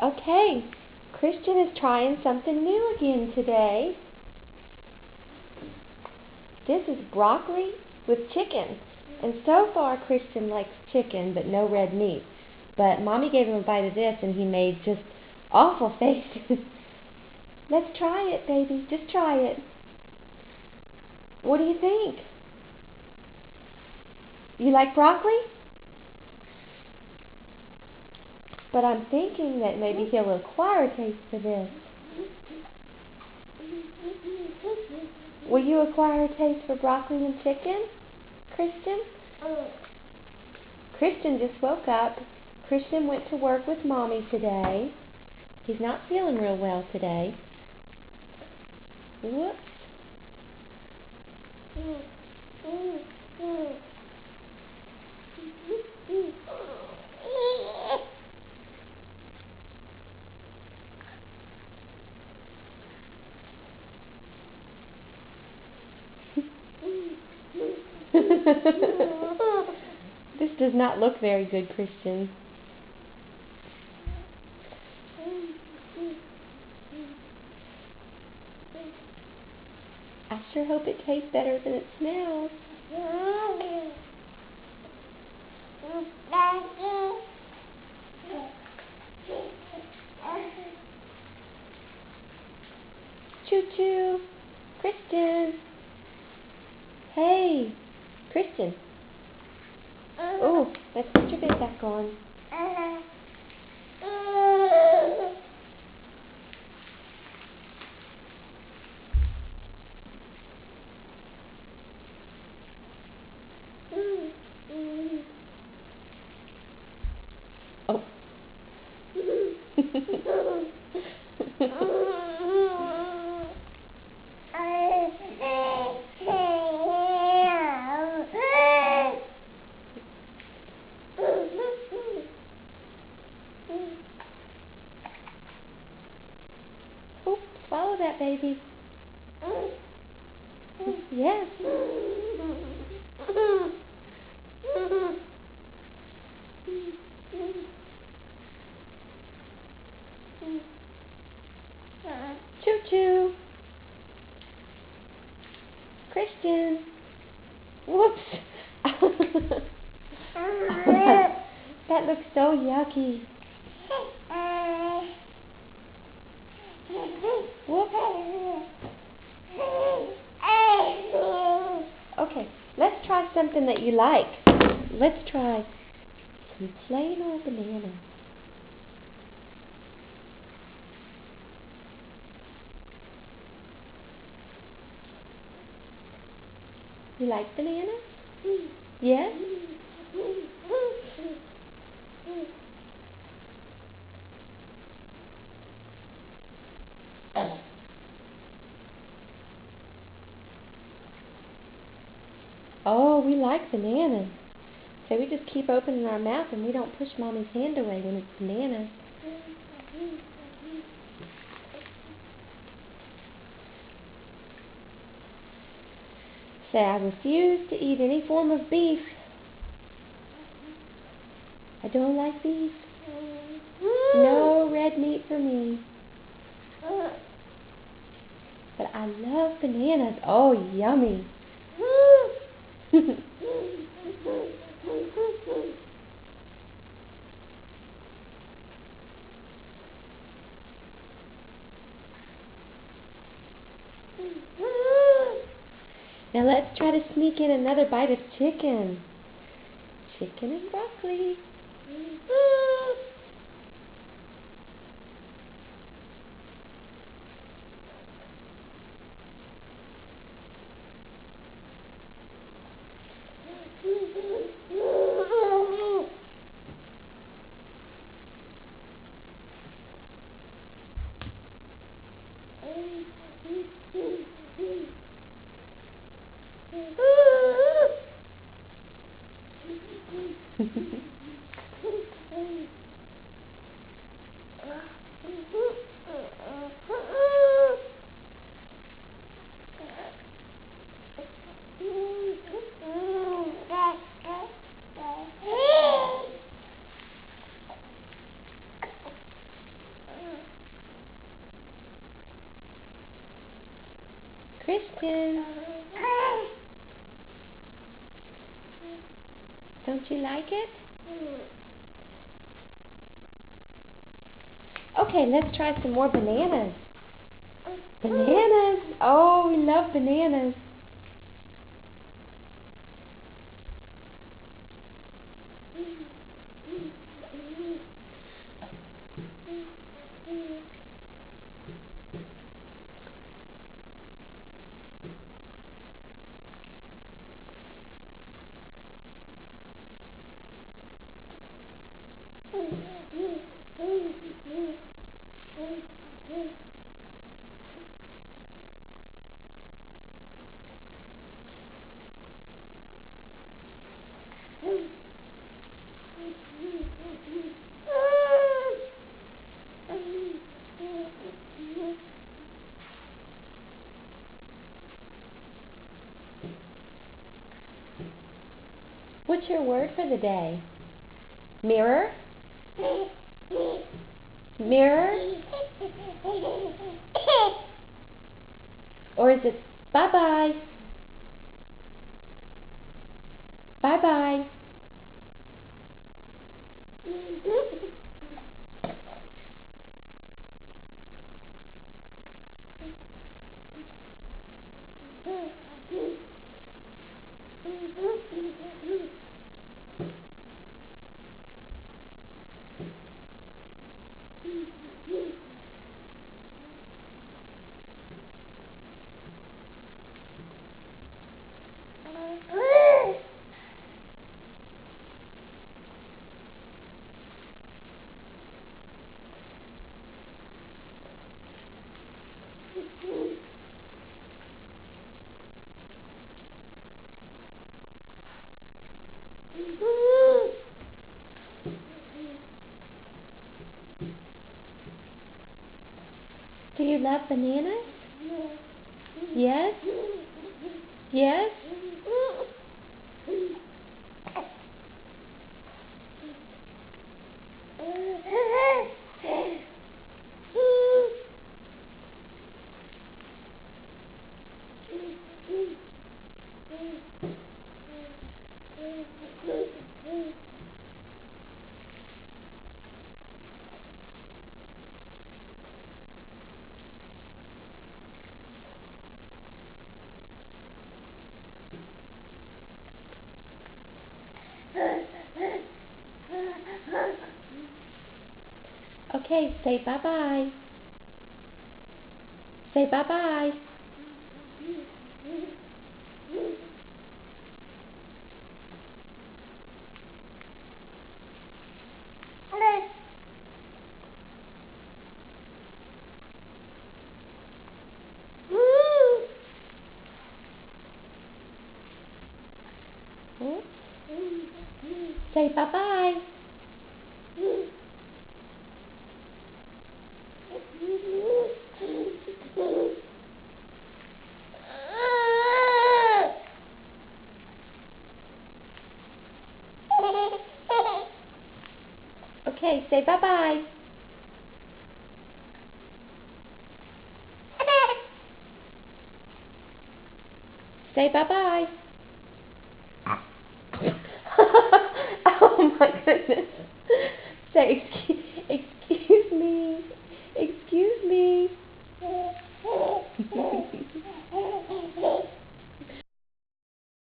Okay, Christian is trying something new again today. This is broccoli with chicken. And so far Christian likes chicken but no red meat. But Mommy gave him a bite of this and he made just awful faces. Let's try it, baby. Just try it. What do you think? You like broccoli? But I'm thinking that maybe he'll acquire a taste for this. Will you acquire a taste for broccoli and chicken, Christian? Christian just woke up. Christian went to work with Mommy today. He's not feeling real well today. Whoops. This does not look very good, Christian. I sure hope it tastes better than it smells. Choo-choo. Christian. Hey, Christian. Oh, let's put your bed back on. Oh. Oh, swallow that, baby. Yes. Choo-choo. Christian. Whoops. That looks so yucky. Whoops. Okay, let's try something that you like. Let's try some plain old banana. You like banana? Yes? Oh, we like bananas. So we just keep opening our mouth and we don't push Mommy's hand away when it's bananas. Say, I refuse to eat any form of beef. I don't like beef. No red meat for me. But I love bananas. Oh, yummy. Now let's try to sneak in another bite of chicken. Chicken and broccoli. Christian. Don't you like it? Okay, let's try some more bananas. Bananas! Oh, we love bananas. What's your word for the day? Mirror? Mirror? Or is it bye-bye? Bye-bye. Do you love bananas? Yes? Yes? Okay, say bye-bye. Say bye-bye. Say bye-bye. Okay, say bye-bye. Say bye-bye. Oh my goodness. Say excuse